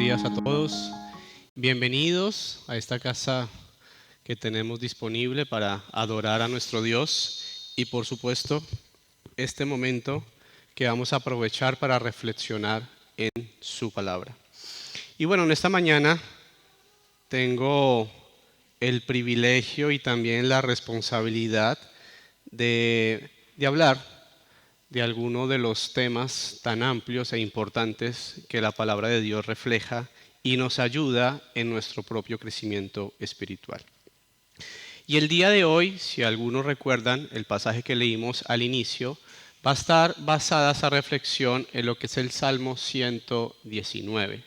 días a todos. Bienvenidos a esta casa que tenemos disponible para adorar a nuestro Dios y por supuesto este momento que vamos a aprovechar para reflexionar en su palabra. Y bueno, en esta mañana tengo el privilegio y también la responsabilidad de hablar de algunos de los temas tan amplios e importantes que la palabra de Dios refleja y nos ayuda en nuestro propio crecimiento espiritual. Y el día de hoy, si algunos recuerdan el pasaje que leímos al inicio, va a estar basada esa reflexión en lo que es el Salmo 119.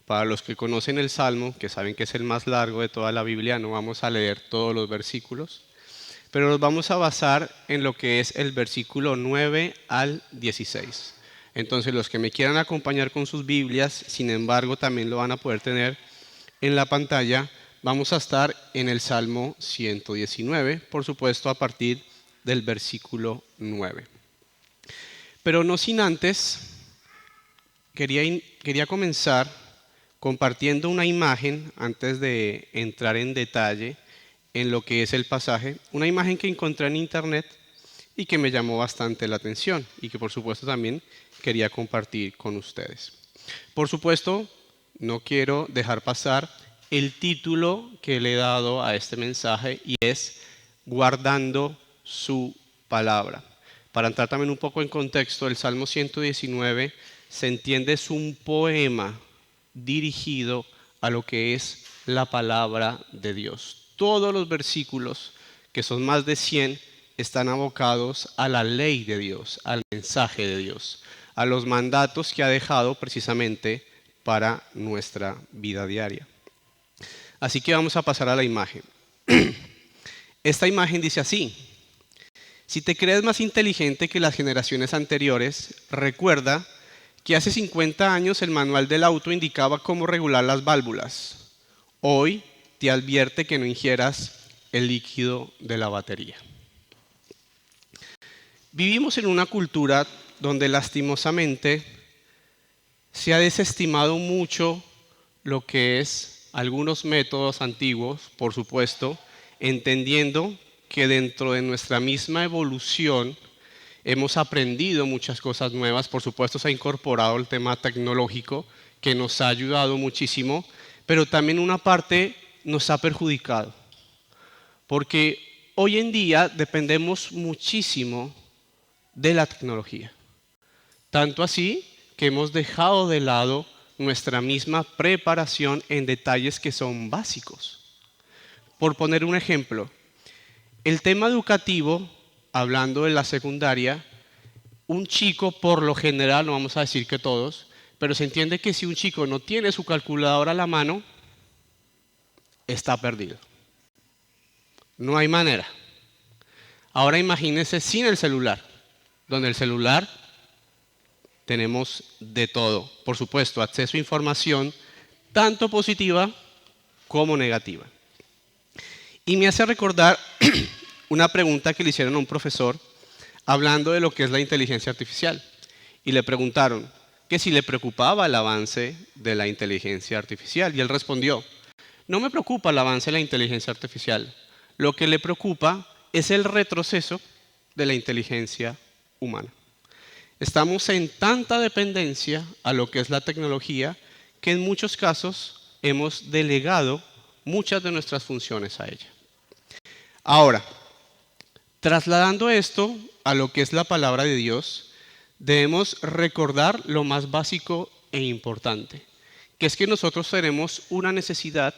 Para los que conocen el Salmo, que saben que es el más largo de toda la Biblia, no vamos a leer todos los versículos, pero nos vamos a basar en lo que es el versículo 9 al 16. Entonces los que me quieran acompañar con sus Biblias, sin embargo también lo van a poder tener en la pantalla, vamos a estar en el Salmo 119, por supuesto a partir del versículo 9. Pero no sin antes, quería comenzar compartiendo una imagen antes de entrar en detalle en lo que es el pasaje, una imagen que encontré en internet y que me llamó bastante la atención y que por supuesto también quería compartir con ustedes. Por supuesto, no quiero dejar pasar el título que le he dado a este mensaje y es Guardando su palabra. Para entrar también un poco en contexto, el Salmo 119 se entiende es un poema dirigido a lo que es la palabra de Dios. Todos los versículos, que son más de 100, están abocados a la ley de Dios, al mensaje de Dios, a los mandatos que ha dejado precisamente para nuestra vida diaria. Así que vamos a pasar a la imagen. Esta imagen dice así: si te crees más inteligente que las generaciones anteriores, recuerda que hace 50 años el manual del auto indicaba cómo regular las válvulas. Hoy te advierte que no ingieras el líquido de la batería. Vivimos en una cultura donde lastimosamente se ha desestimado mucho lo que es algunos métodos antiguos, por supuesto, entendiendo que dentro de nuestra misma evolución hemos aprendido muchas cosas nuevas. Por supuesto, se ha incorporado el tema tecnológico que nos ha ayudado muchísimo, pero también una parte nos ha perjudicado, porque hoy en día dependemos muchísimo de la tecnología, tanto así que hemos dejado de lado nuestra misma preparación en detalles que son básicos. Por poner un ejemplo, el tema educativo, hablando de la secundaria, un chico por lo general, no vamos a decir que todos, pero se entiende que si un chico no tiene su calculadora a la mano, está perdido. No hay manera. Ahora imagínense sin el celular, donde el celular tenemos de todo. Por supuesto, acceso a información tanto positiva como negativa. Y me hace recordar una pregunta que le hicieron a un profesor hablando de lo que es la inteligencia artificial. Y le preguntaron que si le preocupaba el avance de la inteligencia artificial. Y él respondió: no me preocupa el avance de la inteligencia artificial. Lo que le preocupa es el retroceso de la inteligencia humana. Estamos en tanta dependencia a lo que es la tecnología que en muchos casos hemos delegado muchas de nuestras funciones a ella. Ahora, trasladando esto a lo que es la palabra de Dios, debemos recordar lo más básico e importante, que es que nosotros tenemos una necesidad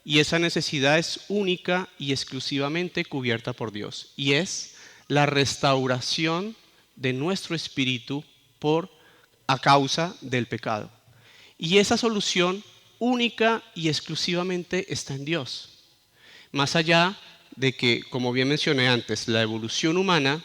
y esa necesidad es única y exclusivamente cubierta por Dios, y es la restauración de nuestro espíritu a causa del pecado. Y esa solución única y exclusivamente está en Dios. Más allá de que, como bien mencioné antes, la evolución humana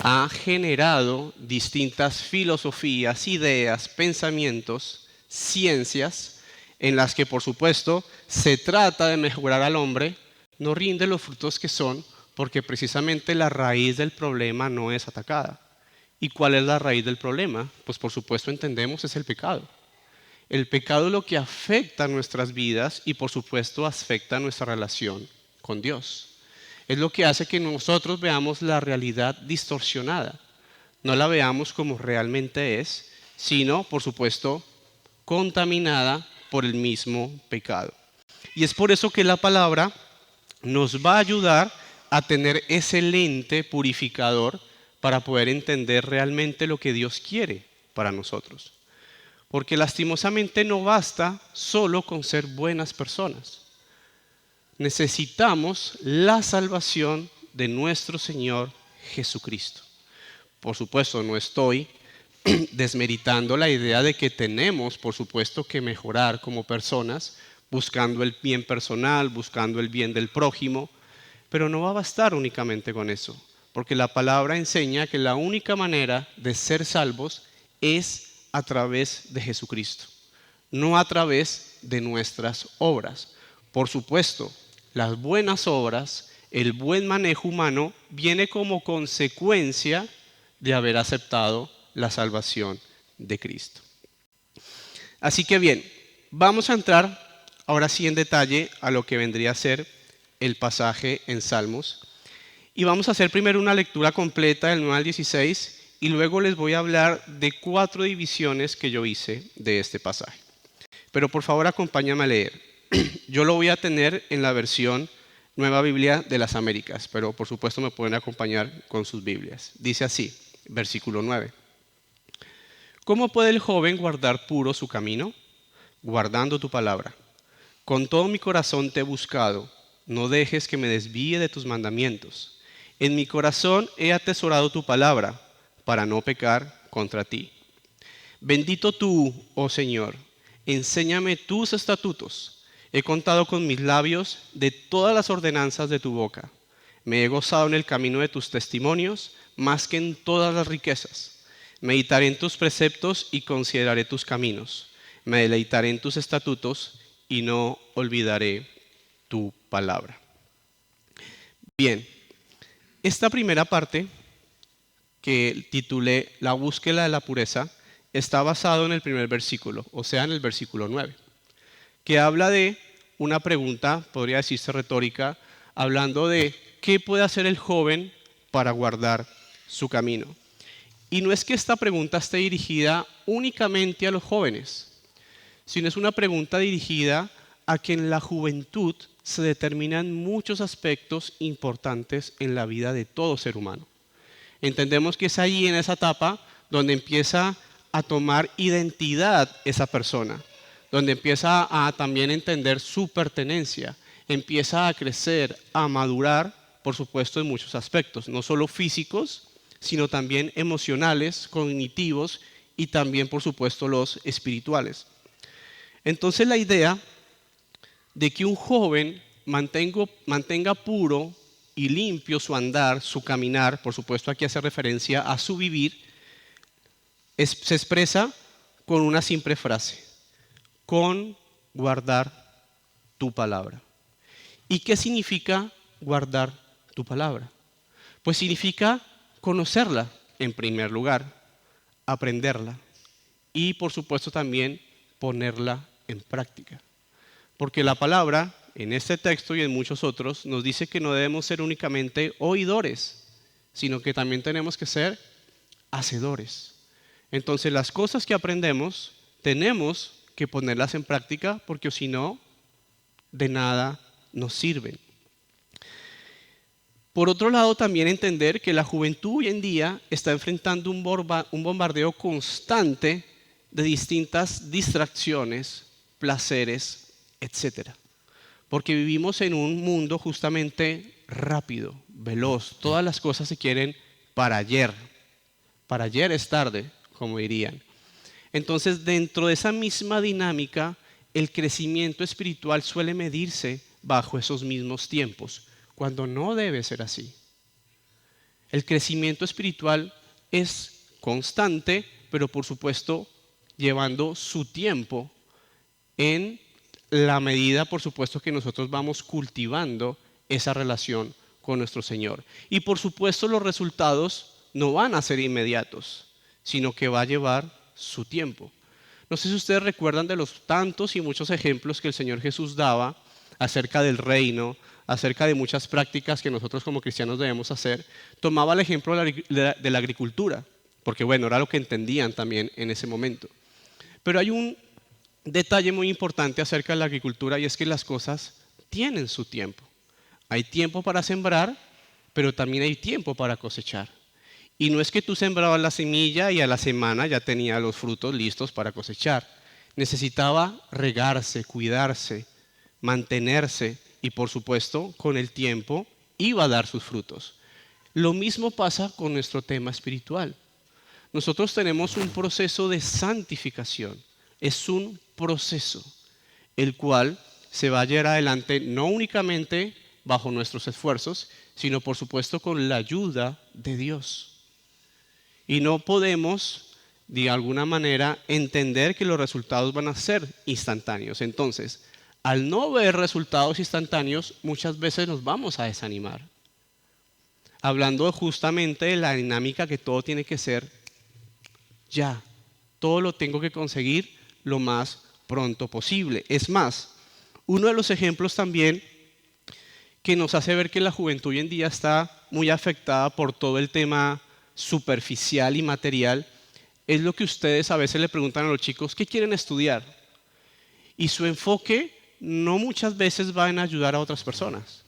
ha generado distintas filosofías, ideas, pensamientos, ciencias, en las que por supuesto se trata de mejorar al hombre, no rinde los frutos que son, porque precisamente la raíz del problema no es atacada. ¿Y cuál es la raíz del problema? Pues por supuesto entendemos es el pecado. El pecado es lo que afecta nuestras vidas y por supuesto afecta nuestra relación con Dios. Es lo que hace que nosotros veamos la realidad distorsionada. No la veamos como realmente es, sino por supuesto contaminada por el mismo pecado. Y es por eso que la palabra nos va a ayudar a tener ese lente purificador para poder entender realmente lo que Dios quiere para nosotros. Porque lastimosamente no basta solo con ser buenas personas. Necesitamos la salvación de nuestro Señor Jesucristo. Por supuesto, no estoy desmeritando la idea de que tenemos, por supuesto, que mejorar como personas, buscando el bien personal, buscando el bien del prójimo, pero no va a bastar únicamente con eso, porque la palabra enseña que la única manera de ser salvos es a través de Jesucristo, no a través de nuestras obras. Por supuesto, las buenas obras, el buen manejo humano, viene como consecuencia de haber aceptado la salvación de Cristo. Así que bien, vamos a entrar ahora sí en detalle a lo que vendría a ser el pasaje en Salmos. Y vamos a hacer primero una lectura completa del 9 al 16 y luego les voy a hablar de 4 divisiones que yo hice de este pasaje. Pero por favor acompáñame a leer. Yo lo voy a tener en la versión Nueva Biblia de las Américas, pero por supuesto me pueden acompañar con sus Biblias. Dice así, versículo 9. ¿Cómo puede el joven guardar puro su camino? Guardando tu palabra. Con todo mi corazón te he buscado, no dejes que me desvíe de tus mandamientos. En mi corazón he atesorado tu palabra, para no pecar contra ti. Bendito tú, oh Señor, enséñame tus estatutos. He contado con mis labios de todas las ordenanzas de tu boca. Me he gozado en el camino de tus testimonios, más que en todas las riquezas. Meditaré en tus preceptos y consideraré tus caminos. Me deleitaré en tus estatutos y no olvidaré tu palabra. Bien, esta primera parte que titulé La búsqueda de la pureza está basado en el primer versículo, o sea, en el versículo 9, que habla de una pregunta, podría decirse retórica, hablando de qué puede hacer el joven para guardar su camino. Y no es que esta pregunta esté dirigida únicamente a los jóvenes, sino es una pregunta dirigida a que en la juventud se determinan muchos aspectos importantes en la vida de todo ser humano. Entendemos que es ahí en esa etapa donde empieza a tomar identidad esa persona, donde empieza a también entender su pertenencia, empieza a crecer, a madurar, por supuesto, en muchos aspectos, no solo físicos, sino también emocionales, cognitivos y también, por supuesto, los espirituales. Entonces la idea de que un joven mantenga puro y limpio su andar, su caminar, por supuesto aquí hace referencia a su vivir, se expresa con una simple frase, con guardar tu palabra. ¿Y qué significa guardar tu palabra? Pues significa conocerla en primer lugar, aprenderla y por supuesto también ponerla en práctica. Porque la palabra en este texto y en muchos otros nos dice que no debemos ser únicamente oidores, sino que también tenemos que ser hacedores. Entonces las cosas que aprendemos tenemos que ponerlas en práctica porque si no, de nada nos sirven. Por otro lado, también entender que la juventud hoy en día está enfrentando un bombardeo constante de distintas distracciones, placeres, etc. Porque vivimos en un mundo justamente rápido, veloz. Todas las cosas se quieren para ayer. Para ayer es tarde, como dirían. Entonces, dentro de esa misma dinámica, el crecimiento espiritual suele medirse bajo esos mismos tiempos, cuando no debe ser así. El crecimiento espiritual es constante, pero por supuesto llevando su tiempo en la medida, por supuesto, que nosotros vamos cultivando esa relación con nuestro Señor. Y por supuesto los resultados no van a ser inmediatos, sino que va a llevar su tiempo. No sé si ustedes recuerdan de los tantos y muchos ejemplos que el Señor Jesús daba acerca del reino, acerca de muchas prácticas que nosotros como cristianos debemos hacer. Tomaba el ejemplo de la agricultura, porque bueno, era lo que entendían también en ese momento. Pero hay un detalle muy importante acerca de la agricultura y es que las cosas tienen su tiempo. Hay tiempo para sembrar, pero también hay tiempo para cosechar. Y no es que tú sembrabas la semilla y a la semana ya tenía los frutos listos para cosechar. Necesitaba regarse, cuidarse, mantenerse y por supuesto con el tiempo iba a dar sus frutos. Lo mismo pasa con nuestro tema espiritual. Nosotros tenemos un proceso de santificación. Es un proceso el cual se va a llevar adelante no únicamente bajo nuestros esfuerzos, sino por supuesto con la ayuda de Dios. Y no podemos, de alguna manera, entender que los resultados van a ser instantáneos. Entonces, al no ver resultados instantáneos, muchas veces nos vamos a desanimar. Hablando justamente de la dinámica que todo tiene que ser ya. Todo lo tengo que conseguir lo más pronto posible. Es más, uno de los ejemplos también que nos hace ver que la juventud hoy en día está muy afectada por todo el tema superficial y material, es lo que ustedes a veces le preguntan a los chicos, ¿qué quieren estudiar? Y su enfoque no muchas veces va en ayudar a otras personas,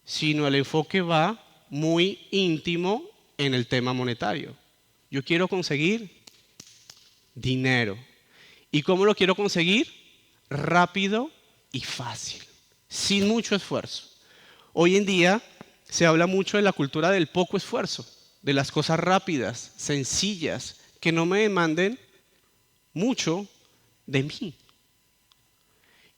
sino el enfoque va muy íntimo en el tema monetario. Yo quiero conseguir dinero. ¿Y cómo lo quiero conseguir? Rápido y fácil, sin mucho esfuerzo. Hoy en día se habla mucho de la cultura del poco esfuerzo, de las cosas rápidas, sencillas, que no me demanden mucho de mí.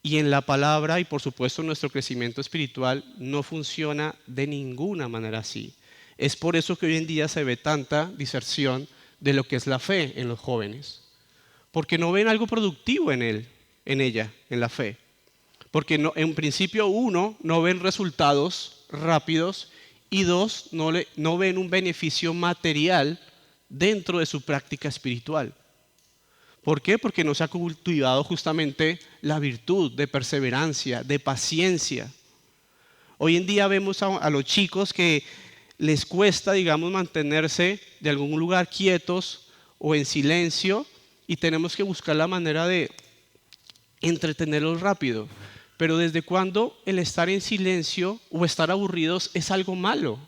Y en la palabra y por supuesto nuestro crecimiento espiritual no funciona de ninguna manera así. Es por eso que hoy en día se ve tanta diserción de lo que es la fe en los jóvenes. Porque no ven algo productivo en él, en ella, en la fe. Porque no, en principio, uno, no ven resultados rápidos y dos, no ven un beneficio material dentro de su práctica espiritual. ¿Por qué? Porque no se ha cultivado justamente la virtud de perseverancia, de paciencia. Hoy en día vemos a los chicos que les cuesta, digamos, mantenerse de algún lugar quietos o en silencio y tenemos que buscar la manera de entretenerlos rápido. Pero ¿desde cuándo el estar en silencio o estar aburridos es algo malo?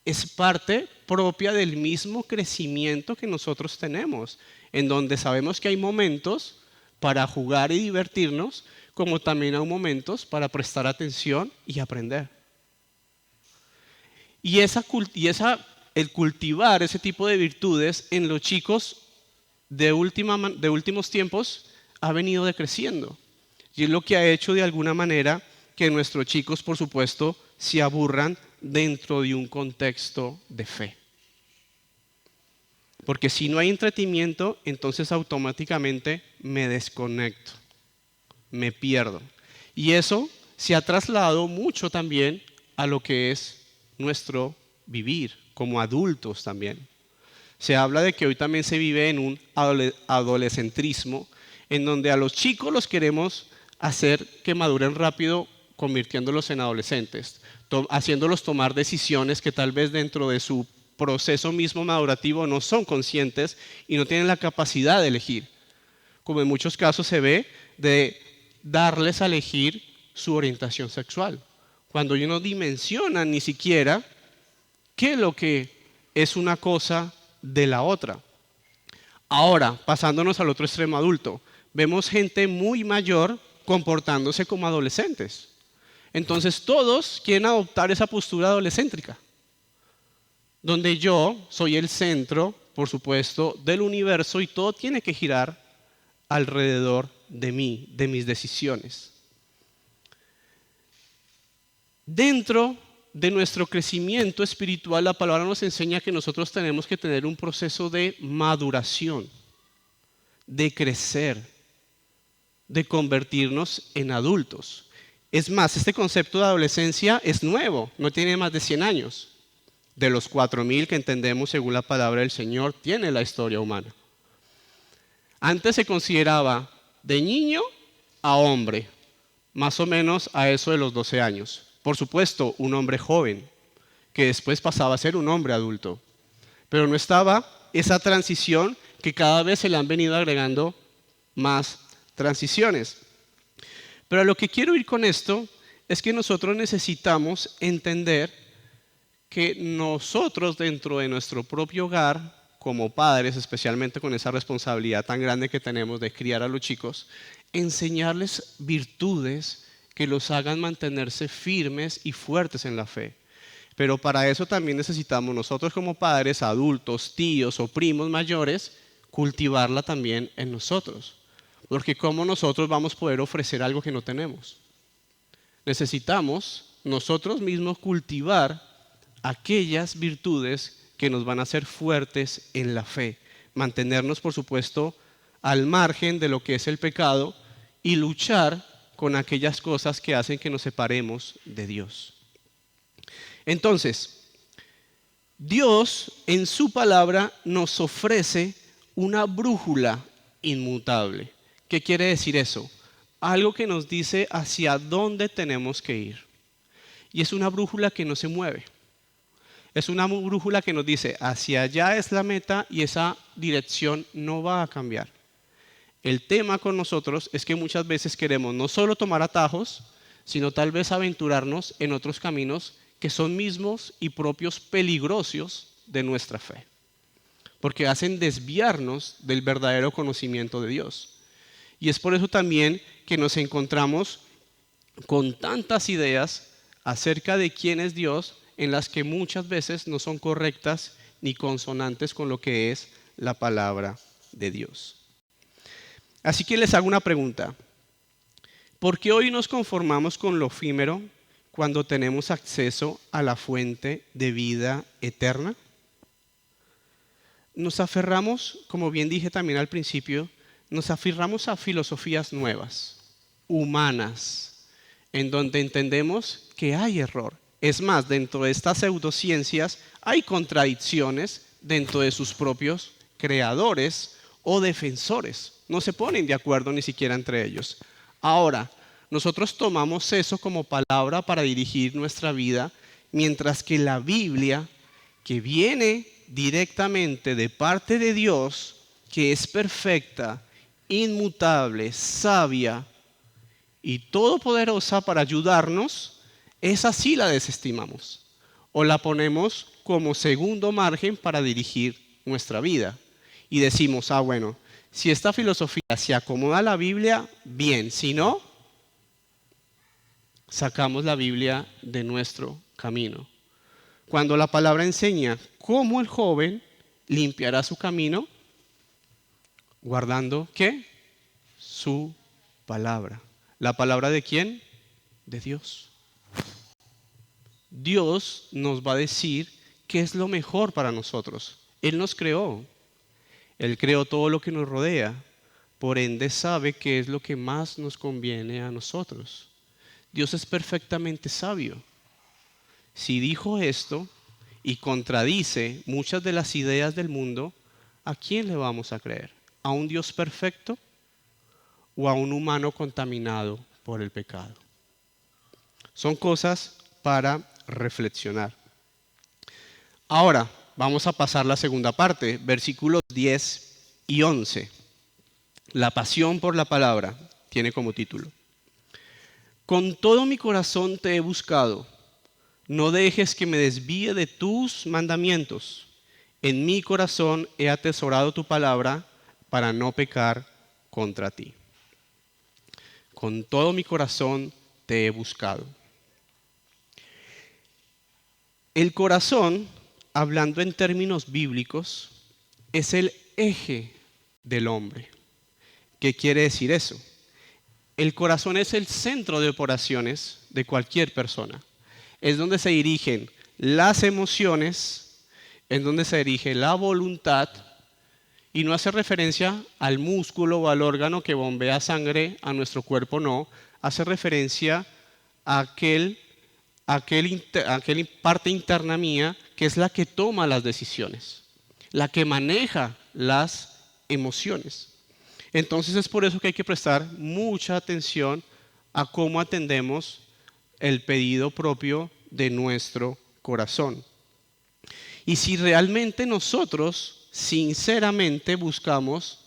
Es parte propia del mismo crecimiento que nosotros tenemos, en donde sabemos que hay momentos para jugar y divertirnos, como también hay momentos para prestar atención y aprender. Y el cultivar ese tipo de virtudes en los chicos de últimos tiempos ha venido decreciendo. Y es lo que ha hecho de alguna manera que nuestros chicos, por supuesto, se aburran dentro de un contexto de fe. Porque si no hay entretenimiento, entonces automáticamente me desconecto, me pierdo. Y eso se ha trasladado mucho también a lo que es nuestro vivir como adultos también. Se habla de que hoy también se vive en un adolescentrismo, en donde a los chicos los queremos hacer que maduren rápido, convirtiéndolos en adolescentes, haciéndolos tomar decisiones que tal vez dentro de su proceso mismo madurativo no son conscientes y no tienen la capacidad de elegir. Como en muchos casos se ve de darles a elegir su orientación sexual, cuando ellos no dimensionan ni siquiera qué es lo que es una cosa de la otra. Ahora, pasándonos al otro extremo adulto, vemos gente muy mayor comportándose como adolescentes. Entonces todos quieren adoptar esa postura adolescéntrica, donde yo soy el centro, por supuesto, del universo y todo tiene que girar alrededor de mí, de mis decisiones. Dentro de nuestro crecimiento espiritual, la palabra nos enseña que nosotros tenemos que tener un proceso de maduración, de crecer, de convertirnos en adultos. Es más, este concepto de adolescencia es nuevo, no tiene más de 100 años. De los 4000 que entendemos según la palabra del Señor, tiene la historia humana. Antes se consideraba de niño a hombre, más o menos a eso de los 12 años. Por supuesto, un hombre joven, que después pasaba a ser un hombre adulto. Pero no estaba esa transición que cada vez se le han venido agregando más transiciones. Pero a lo que quiero ir con esto es que nosotros necesitamos entender que nosotros dentro de nuestro propio hogar, como padres, especialmente con esa responsabilidad tan grande que tenemos de criar a los chicos, enseñarles virtudes que los hagan mantenerse firmes y fuertes en la fe. Pero para eso también necesitamos nosotros como padres, adultos, tíos o primos mayores, cultivarla también en nosotros. Porque ¿cómo nosotros vamos a poder ofrecer algo que no tenemos? Necesitamos nosotros mismos cultivar aquellas virtudes que nos van a hacer fuertes en la fe. Mantenernos, por supuesto, al margen de lo que es el pecado y luchar con aquellas cosas que hacen que nos separemos de Dios. Entonces, Dios en su palabra nos ofrece una brújula inmutable. ¿Qué quiere decir eso? Algo que nos dice hacia dónde tenemos que ir. Y es una brújula que no se mueve. Es una brújula que nos dice hacia allá es la meta y esa dirección no va a cambiar. El tema con nosotros es que muchas veces queremos no solo tomar atajos, sino tal vez aventurarnos en otros caminos que son mismos y propios peligrosos de nuestra fe, porque hacen desviarnos del verdadero conocimiento de Dios. Y es por eso también que nos encontramos con tantas ideas acerca de quién es Dios, en las que muchas veces no son correctas ni consonantes con lo que es la palabra de Dios. Así que les hago una pregunta. ¿Por qué hoy nos conformamos con lo efímero cuando tenemos acceso a la fuente de vida eterna? Nos aferramos, como bien dije también al principio, nos aferramos a filosofías nuevas, humanas, en donde entendemos que hay error. Es más, dentro de estas pseudociencias hay contradicciones dentro de sus propios creadores o defensores. No se ponen de acuerdo ni siquiera entre ellos. Ahora, nosotros tomamos eso como palabra para dirigir nuestra vida, mientras que la Biblia, que viene directamente de parte de Dios, que es perfecta, inmutable, sabia y todopoderosa para ayudarnos, esa sí la desestimamos o la ponemos como segundo margen para dirigir nuestra vida. Y decimos, bueno, si esta filosofía se acomoda a la Biblia, bien, si no, sacamos la Biblia de nuestro camino. Cuando la palabra enseña cómo el joven limpiará su camino, guardando, ¿qué? Su palabra. ¿La palabra de quién? De Dios. Dios nos va a decir qué es lo mejor para nosotros. Él nos creó. Él creó todo lo que nos rodea. Por ende sabe qué es lo que más nos conviene a nosotros. Dios es perfectamente sabio. Si dijo esto y contradice muchas de las ideas del mundo, ¿a quién le vamos a creer? ¿A un Dios perfecto o a un humano contaminado por el pecado? Son cosas para reflexionar. Ahora, vamos a pasar la segunda parte, versículos 10 y 11. La pasión por la palabra tiene como título. Con todo mi corazón te he buscado. No dejes que me desvíe de tus mandamientos. En mi corazón he atesorado tu palabra para no pecar contra ti. Con todo mi corazón te he buscado. El corazón, hablando en términos bíblicos, es el eje del hombre. ¿Qué quiere decir eso? El corazón es el centro de operaciones de cualquier persona. Es donde se dirigen las emociones, es donde se dirige la voluntad, y no hace referencia al músculo o al órgano que bombea sangre a nuestro cuerpo, no. Hace referencia a aquel parte interna mía que es la que toma las decisiones, la que maneja las emociones. Entonces es por eso que hay que prestar mucha atención a cómo atendemos el pedido propio de nuestro corazón. Y si realmente nosotros sinceramente buscamos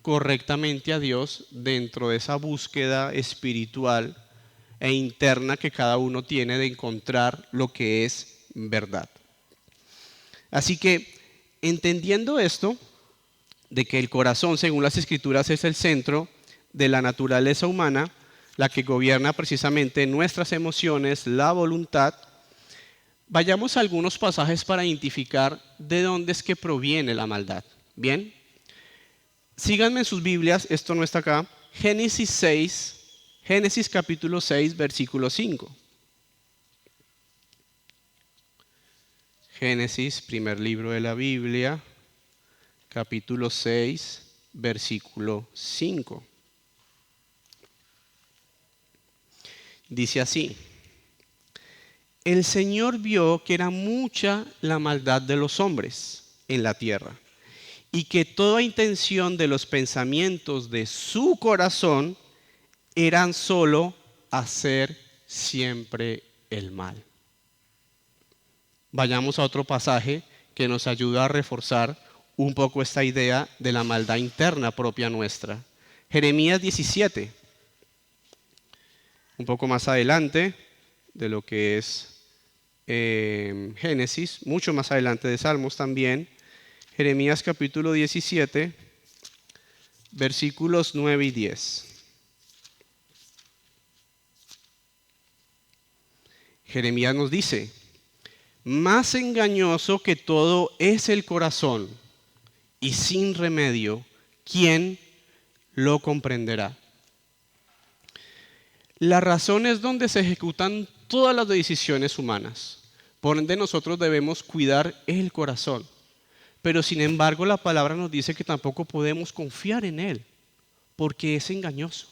correctamente a Dios dentro de esa búsqueda espiritual e interna que cada uno tiene de encontrar lo que es verdad. Así que, entendiendo esto, de que el corazón, según las Escrituras, es el centro de la naturaleza humana, la que gobierna precisamente nuestras emociones, la voluntad, vayamos a algunos pasajes para identificar de dónde es que proviene la maldad. Bien, síganme en sus Biblias, esto no está acá, Génesis capítulo 6, versículo 5. Génesis, primer libro de la Biblia, capítulo 6, versículo 5. Dice así: el Señor vio que era mucha la maldad de los hombres en la tierra, y que toda intención de los pensamientos de su corazón eran solo hacer siempre el mal. Vayamos a otro pasaje que nos ayuda a reforzar un poco esta idea de la maldad interna propia nuestra. Jeremías 17, un poco más adelante de lo que es Génesis, mucho más adelante de Salmos también. Jeremías capítulo 17, versículos 9 y 10. Jeremías nos dice: más engañoso que todo es el corazón, y sin remedio, ¿quién lo comprenderá? La razón es donde se ejecutan todas las decisiones humanas. Por ende, nosotros debemos cuidar el corazón. Pero sin embargo, la palabra nos dice que tampoco podemos confiar en él, porque es engañoso.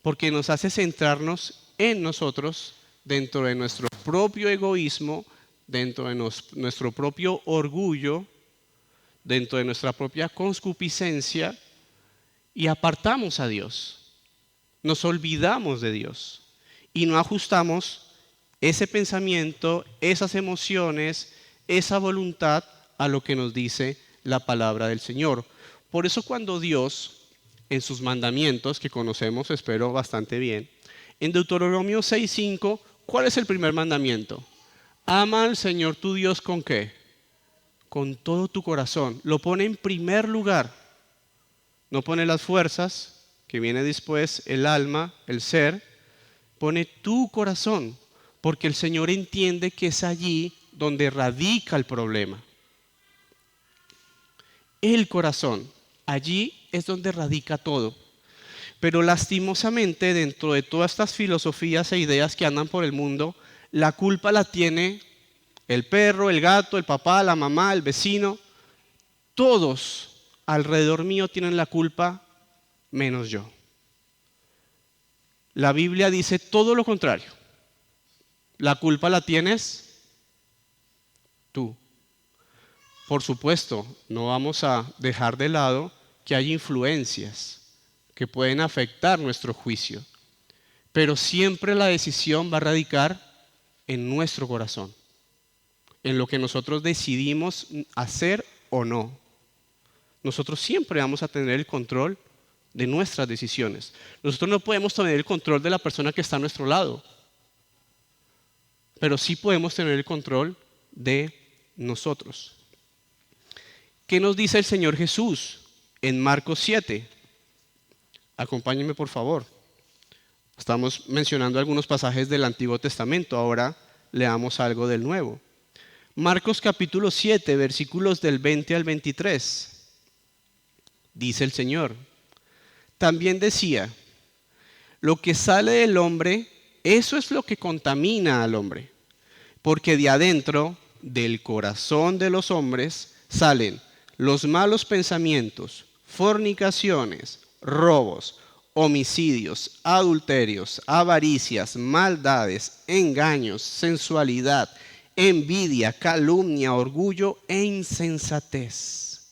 Porque nos hace centrarnos en nosotros, dentro de nuestro propio egoísmo, dentro de nuestro propio orgullo, dentro de nuestra propia concupiscencia, y apartamos a Dios. Nos olvidamos de Dios y no ajustamos ese pensamiento, esas emociones, esa voluntad a lo que nos dice la palabra del Señor. Por eso cuando Dios, en sus mandamientos, que conocemos, espero, bastante bien, en Deuteronomio 6:5, ¿cuál es el primer mandamiento? Ama al Señor tu Dios ¿con qué? Con todo tu corazón. Lo pone en primer lugar. No pone las fuerzas, que viene después el alma, el ser. Pone tu corazón, porque el Señor entiende que es allí donde radica el problema. El corazón, allí es donde radica todo. Pero lastimosamente, dentro de todas estas filosofías e ideas que andan por el mundo, la culpa la tiene el perro, el gato, el papá, la mamá, el vecino. Todos alrededor mío tienen la culpa, menos yo. La Biblia dice todo lo contrario. La culpa la tienes tú. Por supuesto, no vamos a dejar de lado que hay influencias que pueden afectar nuestro juicio, pero siempre la decisión va a radicar en nuestro corazón, en lo que nosotros decidimos hacer o no. Nosotros siempre vamos a tener el control de nuestras decisiones. Nosotros no podemos tener el control de la persona que está a nuestro lado, pero sí podemos tener el control de nosotros. ¿Qué nos dice el Señor Jesús en Marcos 7? Acompáñenme por favor. Estamos mencionando algunos pasajes del Antiguo Testamento, ahora leamos algo del Nuevo. Marcos capítulo 7, versículos del 20 al 23. Dice el Señor: también decía, lo que sale del hombre, eso es lo que contamina al hombre, porque de adentro, del corazón de los hombres, salen los malos pensamientos, fornicaciones, robos, homicidios, adulterios, avaricias, maldades, engaños, sensualidad, envidia, calumnia, orgullo e insensatez.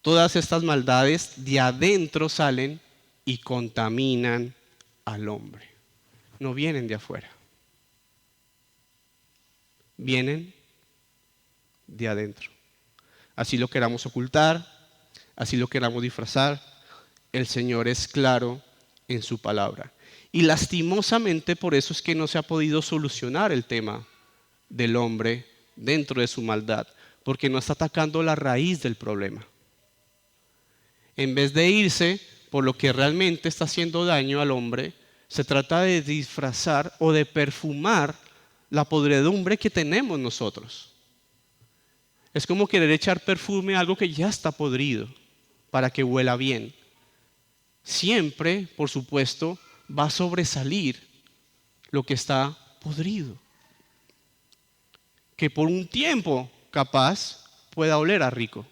Todas estas maldades de adentro salen y contaminan al hombre. No vienen de afuera. Vienen de adentro. Así lo queramos ocultar, así lo queramos disfrazar, el Señor es claro en su palabra. Y lastimosamente por eso es que no se ha podido solucionar el tema del hombre dentro de su maldad, porque no está atacando la raíz del problema. En vez de irse por lo que realmente está haciendo daño al hombre, se trata de disfrazar o de perfumar la podredumbre que tenemos nosotros. Es como querer echar perfume a algo que ya está podrido para que huela bien. Siempre, por supuesto, va a sobresalir lo que está podrido. Que por un tiempo, capaz, pueda oler a rico.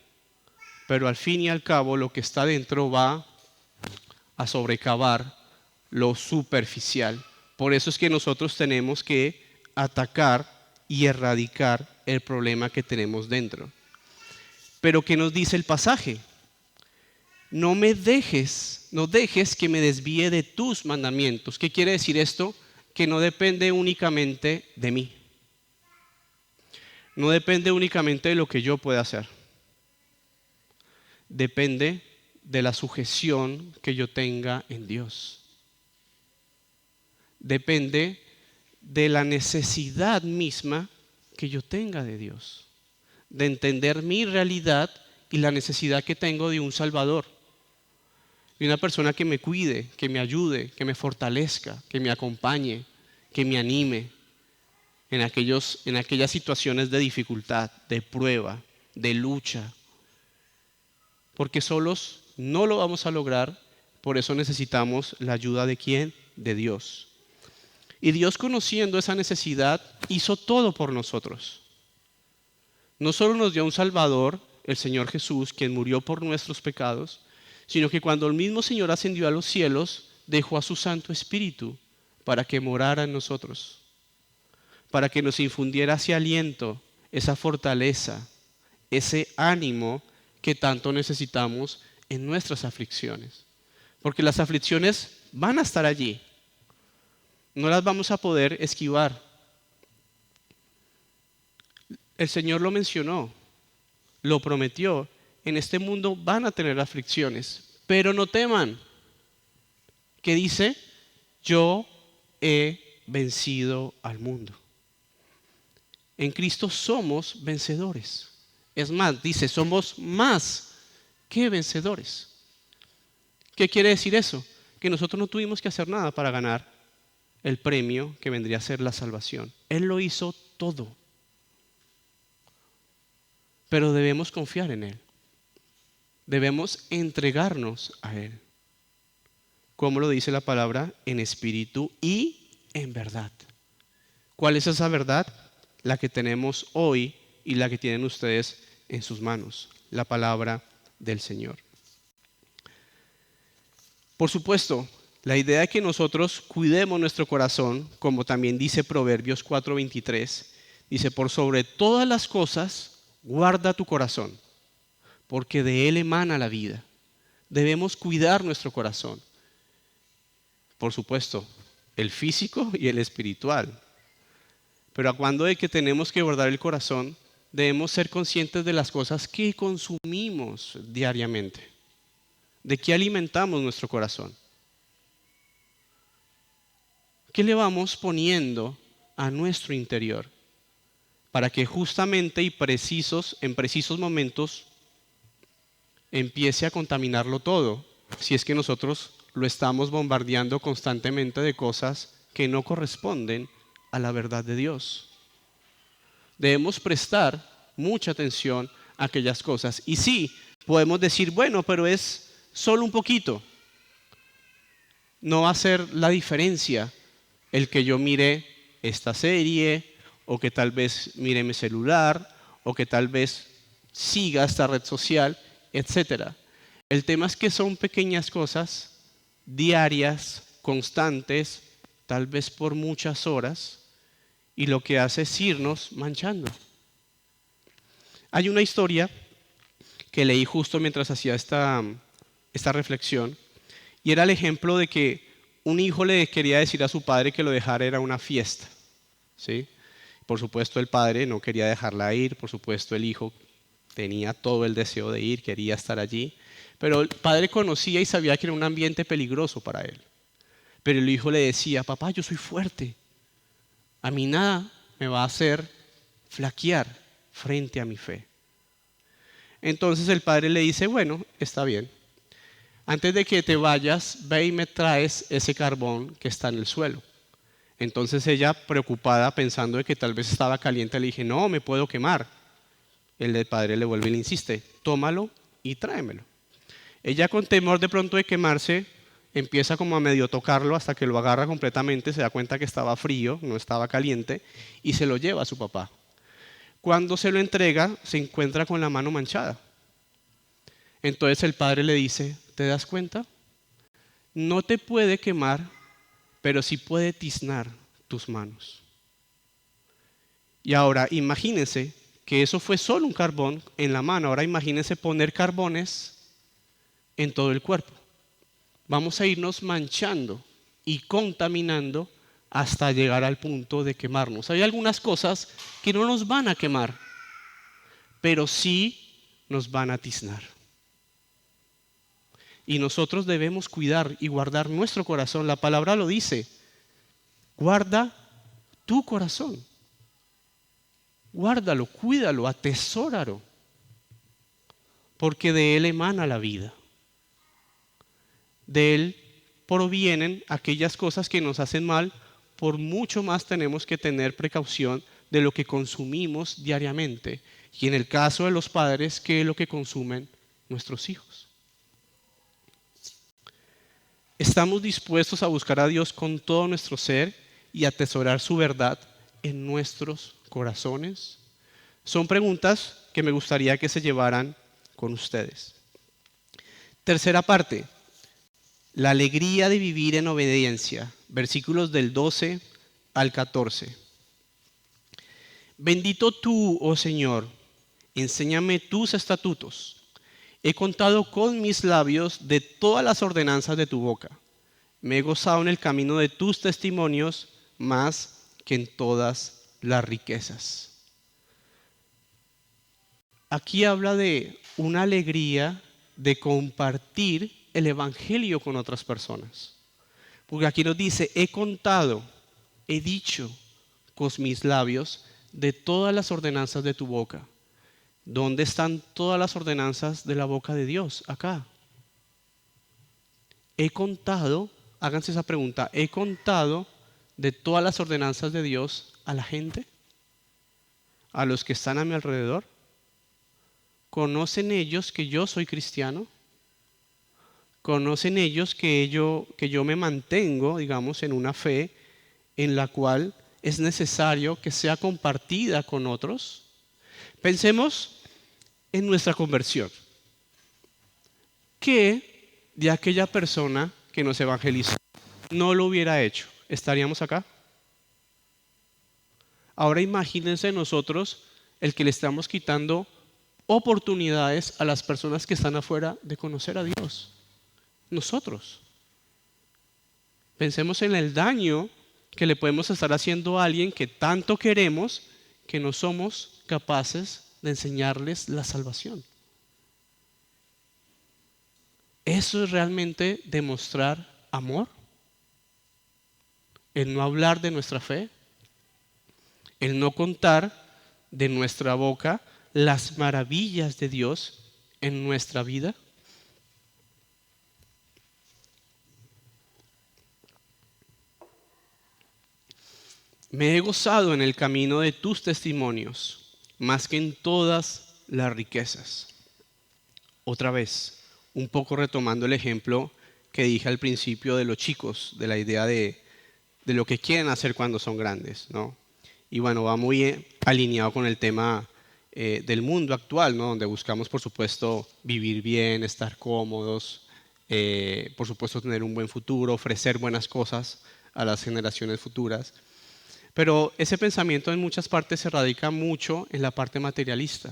Pero al fin y al cabo, lo que está dentro va a sobrecavar lo superficial. Por eso es que nosotros tenemos que atacar y erradicar el problema que tenemos dentro. Pero ¿qué nos dice el pasaje? No dejes que me desvíe de tus mandamientos. ¿Qué quiere decir esto? Que no depende únicamente de mí. No depende únicamente de lo que yo pueda hacer. Depende de la sujeción que yo tenga en Dios. Depende de la necesidad misma que yo tenga de Dios. De entender mi realidad y la necesidad que tengo de un Salvador. De una persona que me cuide, que me ayude, que me fortalezca, que me acompañe, que me anime en aquellas situaciones de dificultad, de prueba, de lucha. Porque solos no lo vamos a lograr, por eso necesitamos la ayuda de ¿quién? De Dios. Y Dios, conociendo esa necesidad, hizo todo por nosotros. No solo nos dio un Salvador, el Señor Jesús, quien murió por nuestros pecados, sino que cuando el mismo Señor ascendió a los cielos, dejó a su Santo Espíritu para que morara en nosotros, para que nos infundiera ese aliento, esa fortaleza, ese ánimo que tanto necesitamos en nuestras aflicciones. Porque las aflicciones van a estar allí, no las vamos a poder esquivar. El Señor lo mencionó, lo prometió. En este mundo van a tener aflicciones, pero no teman. ¿Qué dice? Yo he vencido al mundo. En Cristo somos vencedores. Es más, dice, somos más que vencedores. ¿Qué quiere decir eso? Que nosotros no tuvimos que hacer nada para ganar el premio que vendría a ser la salvación. Él lo hizo todo. Pero debemos confiar en Él. Debemos entregarnos a Él. Como lo dice la palabra, en espíritu y en verdad. ¿Cuál es esa verdad? La que tenemos hoy y la que tienen ustedes en sus manos. La palabra del Señor. Por supuesto, la idea de que nosotros cuidemos nuestro corazón, como también dice Proverbios 4:23, dice, por sobre todas las cosas, guarda tu corazón, porque de él emana la vida. Debemos cuidar nuestro corazón. Por supuesto, el físico y el espiritual. Pero a cuando de que tenemos que guardar el corazón, debemos ser conscientes de las cosas que consumimos diariamente. ¿De qué alimentamos nuestro corazón? ¿Qué le vamos poniendo a nuestro interior? Para que justamente en precisos momentos, empiece a contaminarlo todo, si es que nosotros lo estamos bombardeando constantemente de cosas que no corresponden a la verdad de Dios. Debemos prestar mucha atención a aquellas cosas. Y sí, podemos decir, bueno, pero es solo un poquito. No va a ser la diferencia el que yo mire esta serie, o que tal vez mire mi celular, o que tal vez siga esta red social, etc. El tema es que son pequeñas cosas, diarias, constantes, tal vez por muchas horas, y lo que hace es irnos manchando. Hay una historia que leí justo mientras hacía esta reflexión, y era el ejemplo de que un hijo le quería decir a su padre que lo dejara ir a una fiesta, ¿sí? Por supuesto el padre no quería dejarla ir, por supuesto el hijo tenía todo el deseo de ir, quería estar allí, pero el padre conocía y sabía que era un ambiente peligroso para él. Pero el hijo le decía, papá, yo soy fuerte, a mí nada me va a hacer flaquear frente a mi fe. Entonces el padre le dice, bueno, está bien. Antes de que te vayas, ve y me traes ese carbón que está en el suelo. Entonces ella, preocupada, pensando de que tal vez estaba caliente, le dije, no, me puedo quemar. El del padre le vuelve y le insiste, tómalo y tráemelo. Ella con temor de pronto de quemarse, empieza como a medio tocarlo hasta que lo agarra completamente, se da cuenta que estaba frío, no estaba caliente, y se lo lleva a su papá. Cuando se lo entrega, se encuentra con la mano manchada. Entonces el padre le dice, ¿te das cuenta? No te puede quemar, pero sí puede tiznar tus manos. Y ahora imagínense que eso fue solo un carbón en la mano. Ahora imagínense poner carbones en todo el cuerpo. Vamos a irnos manchando y contaminando hasta llegar al punto de quemarnos. Hay algunas cosas que no nos van a quemar, pero sí nos van a tiznar. Y nosotros debemos cuidar y guardar nuestro corazón. La palabra lo dice, guarda tu corazón. Guárdalo, cuídalo, atesóralo, porque de él emana la vida. De él provienen aquellas cosas que nos hacen mal, por mucho más tenemos que tener precaución de lo que consumimos diariamente. Y en el caso de los padres, ¿qué es lo que consumen nuestros hijos? ¿Estamos dispuestos a buscar a Dios con todo nuestro ser y atesorar su verdad en nuestros corazones? Son preguntas que me gustaría que se llevaran con ustedes. Tercera parte, la alegría de vivir en obediencia, versículos del 12 al 14. Bendito tú, oh Señor, enséñame tus estatutos. He contado con mis labios de todas las ordenanzas de tu boca. Me he gozado en el camino de tus testimonios más que en todas las riquezas. Aquí habla de una alegría de compartir el evangelio con otras personas. Porque aquí nos dice, he contado, he dicho con mis labios de todas las ordenanzas de tu boca. ¿Dónde están todas las ordenanzas de la boca de Dios? Acá. He contado, háganse esa pregunta, ¿he contado de todas las ordenanzas de Dios a la gente? ¿A los que están a mi alrededor? ¿Conocen ellos que yo soy cristiano? ¿Conocen ellos que yo me mantengo, digamos, en una fe en la cual es necesario que sea compartida con otros? Pensemos en nuestra conversión. ¿Qué de aquella persona que nos evangelizó no lo hubiera hecho? ¿Estaríamos acá? Ahora imagínense nosotros el que le estamos quitando oportunidades a las personas que están afuera de conocer a Dios. Nosotros. Pensemos en el daño que le podemos estar haciendo a alguien que tanto queremos que no somos capaces de enseñarles la salvación. ¿Eso es realmente demostrar amor? El no hablar de nuestra fe, el no contar de nuestra boca las maravillas de Dios en nuestra vida. Me he gozado en el camino de tus testimonios, más que en todas las riquezas. Otra vez, un poco retomando el ejemplo que dije al principio de los chicos, de la idea de lo que quieren hacer cuando son grandes, ¿no? Y bueno, va muy alineado con el tema del mundo actual, ¿no? Donde buscamos, por supuesto, vivir bien, estar cómodos, por supuesto, tener un buen futuro, ofrecer buenas cosas a las generaciones futuras. Pero ese pensamiento en muchas partes se radica mucho en la parte materialista.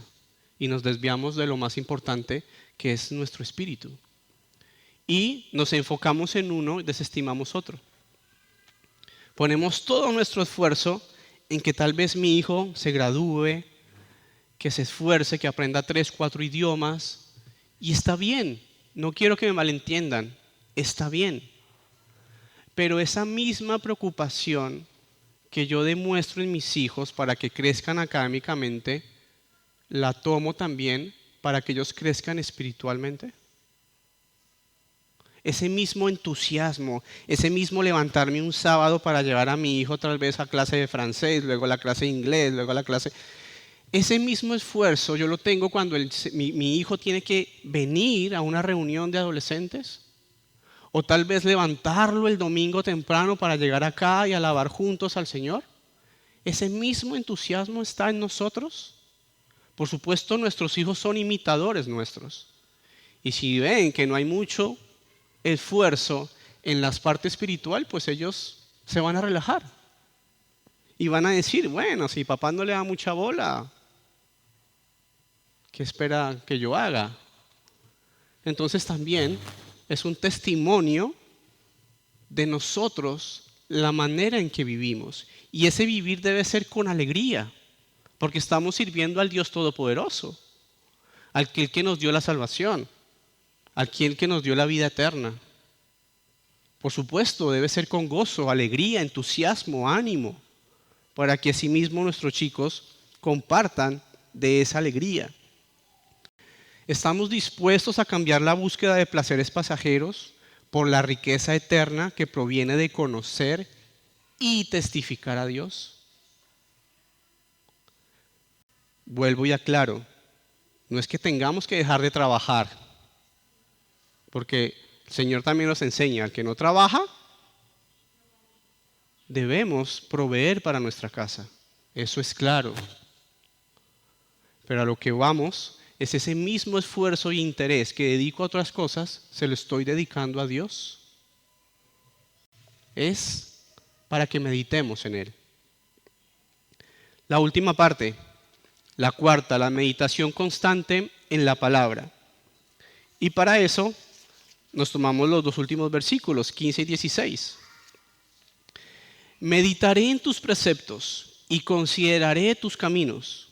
y nos desviamos de lo más importante, que es nuestro espíritu. Y nos enfocamos en uno y desestimamos otro. Ponemos todo nuestro esfuerzo en que tal vez mi hijo se gradúe, que se esfuerce, que aprenda 3, 4 idiomas. Y está bien, no quiero que me malentiendan, está bien. Pero esa misma preocupación que yo demuestro en mis hijos para que crezcan académicamente, la tomo también para que ellos crezcan espiritualmente. Ese mismo entusiasmo, ese mismo levantarme un sábado para llevar a mi hijo tal vez a clase de francés, luego a la clase de inglés, luego a la clase... Ese mismo esfuerzo yo lo tengo cuando mi hijo tiene que venir a una reunión de adolescentes. O tal vez levantarlo el domingo temprano para llegar acá y alabar juntos al Señor. ¿Ese mismo entusiasmo está en nosotros? Por supuesto, nuestros hijos son imitadores nuestros. Y si ven que no hay mucho esfuerzo en la parte espiritual, pues ellos se van a relajar. Y van a decir, bueno, si papá no le da mucha bola, ¿qué espera que yo haga? Entonces también es un testimonio de nosotros la manera en que vivimos. Y ese vivir debe ser con alegría, porque estamos sirviendo al Dios Todopoderoso, al que nos dio la salvación, al que nos dio la vida eterna. Por supuesto, debe ser con gozo, alegría, entusiasmo, ánimo, para que asimismo nuestros chicos compartan de esa alegría. ¿Estamos dispuestos a cambiar la búsqueda de placeres pasajeros por la riqueza eterna que proviene de conocer y testificar a Dios? Vuelvo y aclaro, no es que tengamos que dejar de trabajar, porque el Señor también nos enseña, al que no trabaja, debemos proveer para nuestra casa. Eso es claro. Pero a lo que vamos es ese mismo esfuerzo e interés que dedico a otras cosas, se lo estoy dedicando a Dios. Es para que meditemos en Él. La última parte, la cuarta, la meditación constante en la palabra. Y para eso nos tomamos los dos últimos versículos, 15 y 16. Meditaré en tus preceptos y consideraré tus caminos.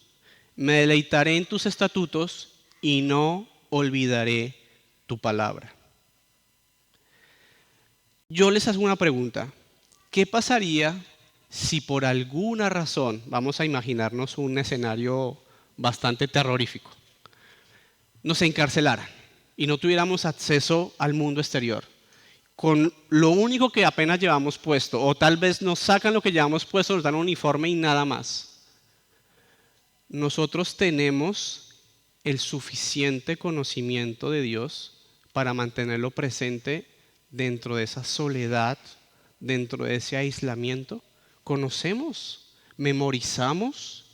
Me deleitaré en tus estatutos y no olvidaré tu palabra. Yo les hago una pregunta. ¿Qué pasaría si por alguna razón, vamos a imaginarnos un escenario bastante terrorífico, nos encarcelaran y no tuviéramos acceso al mundo exterior? Con lo único que apenas llevamos puesto, o tal vez nos sacan lo que llevamos puesto, nos dan un uniforme y nada más. Nosotros tenemos el suficiente conocimiento de Dios para mantenerlo presente dentro de esa soledad, dentro de ese aislamiento. ¿Conocemos, memorizamos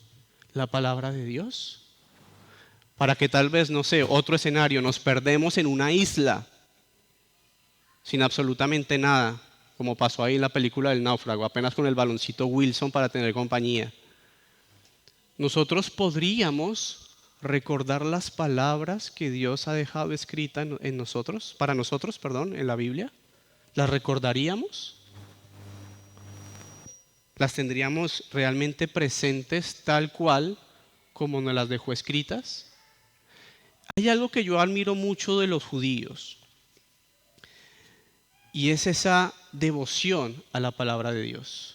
la palabra de Dios? Para que tal vez, no sé, otro escenario, nos perdemos en una isla sin absolutamente nada, como pasó ahí en la película del náufrago, apenas con el baloncito Wilson para tener compañía. Nosotros podríamos recordar las palabras que Dios ha dejado escritas en nosotros, para nosotros, en la Biblia. ¿Las recordaríamos? ¿Las tendríamos realmente presentes tal cual como nos las dejó escritas? Hay algo que yo admiro mucho de los judíos, y es esa devoción a la palabra de Dios.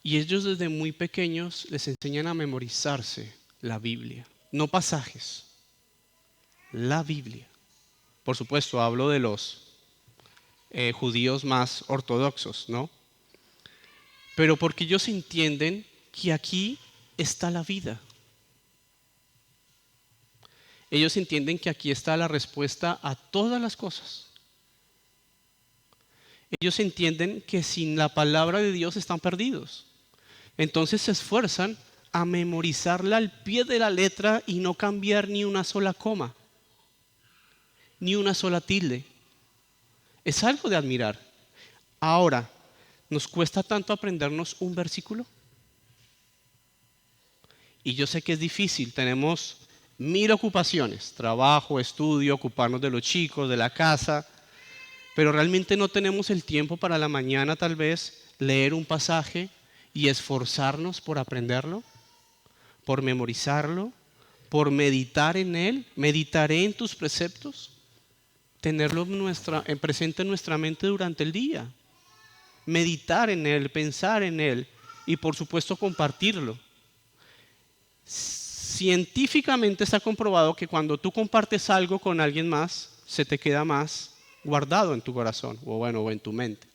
Y ellos desde muy pequeños les enseñan a memorizarse la Biblia, no pasajes, la Biblia. Por supuesto, hablo de los judíos más ortodoxos, ¿no? Pero porque ellos entienden que aquí está la vida. Ellos entienden que aquí está la respuesta a todas las cosas. Ellos entienden que sin la palabra de Dios están perdidos. Entonces se esfuerzan a memorizarla al pie de la letra y no cambiar ni una sola coma, ni una sola tilde. Es algo de admirar. Ahora, ¿nos cuesta tanto aprendernos un versículo? Y yo sé que es difícil, tenemos 1000 ocupaciones, trabajo, estudio, ocuparnos de los chicos, de la casa, pero realmente no tenemos el tiempo para la mañana tal vez leer un pasaje y esforzarnos por aprenderlo, por memorizarlo, por meditar en él. Meditaré en tus preceptos, tenerlo en presente en nuestra mente durante el día, meditar en él, pensar en él y por supuesto compartirlo. Científicamente está comprobado que cuando tú compartes algo con alguien más, se te queda más guardado en tu corazón o en tu mente.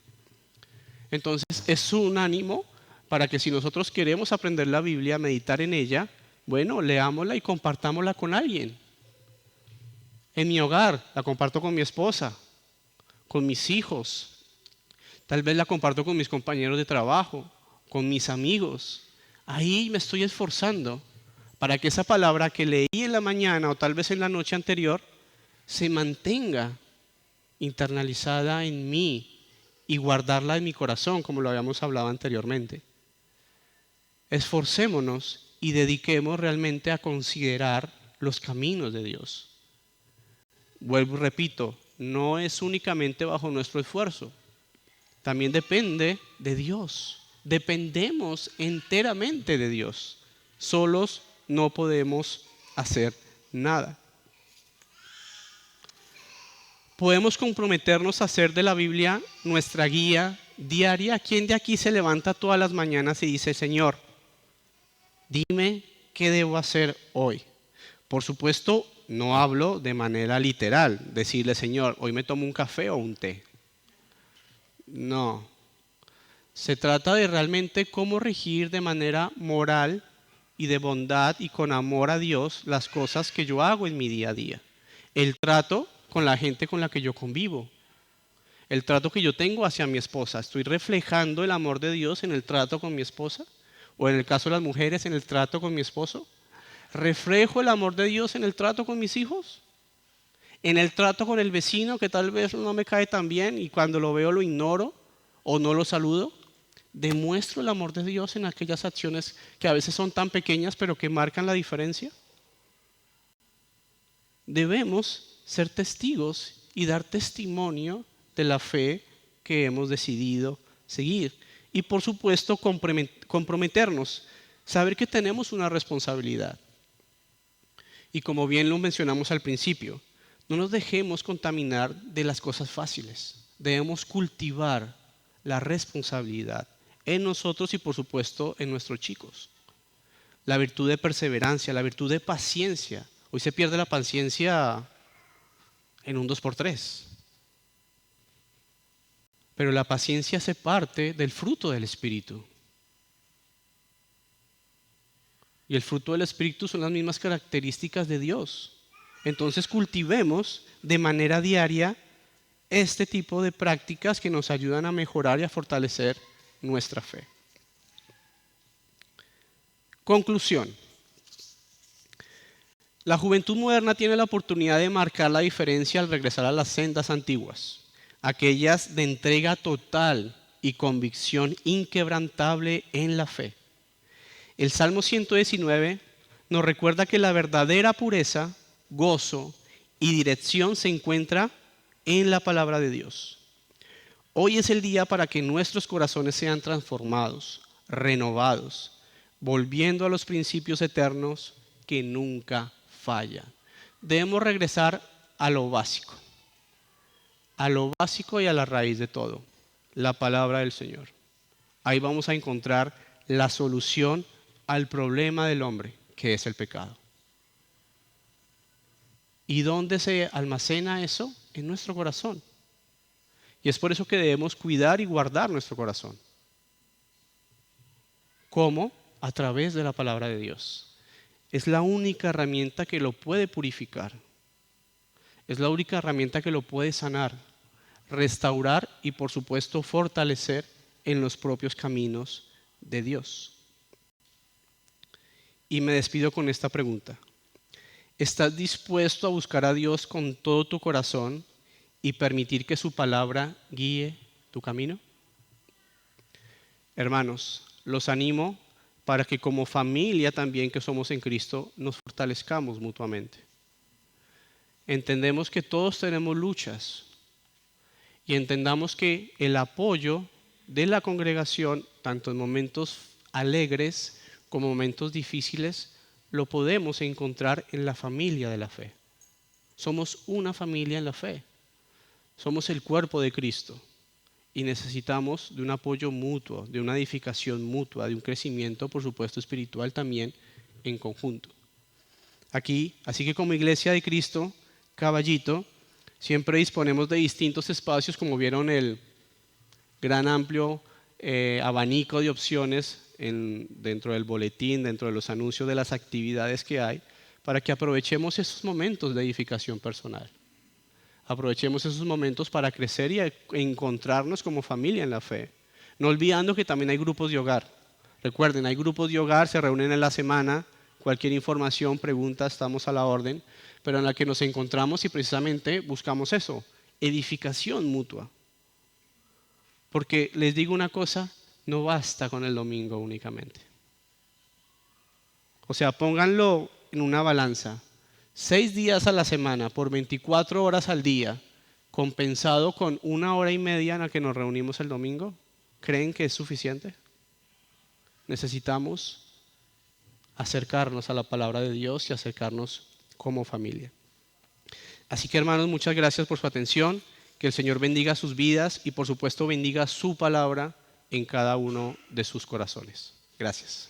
Entonces es un ánimo para que si nosotros queremos aprender la Biblia, meditar en ella, bueno, leámosla y compartámosla con alguien. En mi hogar la comparto con mi esposa, con mis hijos, tal vez la comparto con mis compañeros de trabajo, con mis amigos. Ahí me estoy esforzando para que esa palabra que leí en la mañana o tal vez en la noche anterior se mantenga internalizada en mí y guardarla en mi corazón, como lo habíamos hablado anteriormente. Esforcémonos y dediquemos realmente a considerar los caminos de Dios. Vuelvo y repito, no es únicamente bajo nuestro esfuerzo, también depende de Dios. Dependemos enteramente de Dios. Solos no podemos hacer nada. Podemos comprometernos a hacer de la Biblia nuestra guía diaria. ¿Quién de aquí se levanta todas las mañanas y dice, Señor, dime qué debo hacer hoy? Por supuesto, no hablo de manera literal, decirle, Señor, hoy me tomo un café o un té. No. Se trata de realmente cómo regir de manera moral y de bondad y con amor a Dios las cosas que yo hago en mi día a día. El trato con la gente con la que yo convivo. El trato que yo tengo hacia mi esposa. ¿Estoy reflejando el amor de Dios en el trato con mi esposa? ¿O en el caso de las mujeres, en el trato con mi esposo? ¿Reflejo el amor de Dios en el trato con mis hijos? ¿En el trato con el vecino que tal vez no me cae tan bien y cuando lo veo lo ignoro o no lo saludo? ¿Demuestro el amor de Dios en aquellas acciones que a veces son tan pequeñas pero que marcan la diferencia? Debemos ser testigos y dar testimonio de la fe que hemos decidido seguir. Y por supuesto comprometernos, saber que tenemos una responsabilidad. Y como bien lo mencionamos al principio, no nos dejemos contaminar de las cosas fáciles. Debemos cultivar la responsabilidad en nosotros y por supuesto en nuestros chicos. La virtud de perseverancia, la virtud de paciencia. Hoy se pierde la paciencia en un 2x3. Pero la paciencia hace parte del fruto del Espíritu. Y el fruto del Espíritu son las mismas características de Dios. Entonces cultivemos de manera diaria este tipo de prácticas que nos ayudan a mejorar y a fortalecer nuestra fe. Conclusión. La juventud moderna tiene la oportunidad de marcar la diferencia al regresar a las sendas antiguas, aquellas de entrega total y convicción inquebrantable en la fe. El Salmo 119 nos recuerda que la verdadera pureza, gozo y dirección se encuentra en la palabra de Dios. Hoy es el día para que nuestros corazones sean transformados, renovados, volviendo a los principios eternos que nunca fallan. Debemos regresar a lo básico y a la raíz de todo, la palabra del Señor. Ahí vamos a encontrar la solución al problema del hombre, que es el pecado. ¿Y dónde se almacena eso? En nuestro corazón. Y es por eso que debemos cuidar y guardar nuestro corazón. ¿Cómo? A través de la palabra de Dios. Es la única herramienta que lo puede purificar. Es la única herramienta que lo puede sanar, restaurar y por supuesto fortalecer en los propios caminos de Dios. Y me despido con esta pregunta. ¿Estás dispuesto a buscar a Dios con todo tu corazón y permitir que su palabra guíe tu camino? Hermanos, los animo para que como familia también que somos en Cristo nos fortalezcamos mutuamente. Entendemos que todos tenemos luchas y entendamos que el apoyo de la congregación, tanto en momentos alegres como momentos difíciles, lo podemos encontrar en la familia de la fe. Somos una familia en la fe. Somos el cuerpo de Cristo y necesitamos de un apoyo mutuo, de una edificación mutua, de un crecimiento, por supuesto, espiritual también en conjunto. Aquí, así que como Iglesia de Cristo, Caballito, siempre disponemos de distintos espacios, como vieron el gran amplio abanico de opciones dentro del boletín, dentro de los anuncios de las actividades que hay, para que aprovechemos esos momentos de edificación personal. Aprovechemos esos momentos para crecer y encontrarnos como familia en la fe. No olvidando que también hay grupos de hogar. Recuerden, hay grupos de hogar, se reúnen en la semana, cualquier información, pregunta, estamos a la orden, pero en la que nos encontramos y precisamente buscamos eso, edificación mutua. Porque les digo una cosa, no basta con el domingo únicamente. O sea, pónganlo en una balanza. 6 días a la semana por 24 horas al día, compensado con 1 hora y media en la que nos reunimos el domingo, ¿creen que es suficiente? Necesitamos acercarnos a la palabra de Dios y acercarnos como familia. Así que hermanos, muchas gracias por su atención, que el Señor bendiga sus vidas y por supuesto bendiga su palabra en cada uno de sus corazones. Gracias.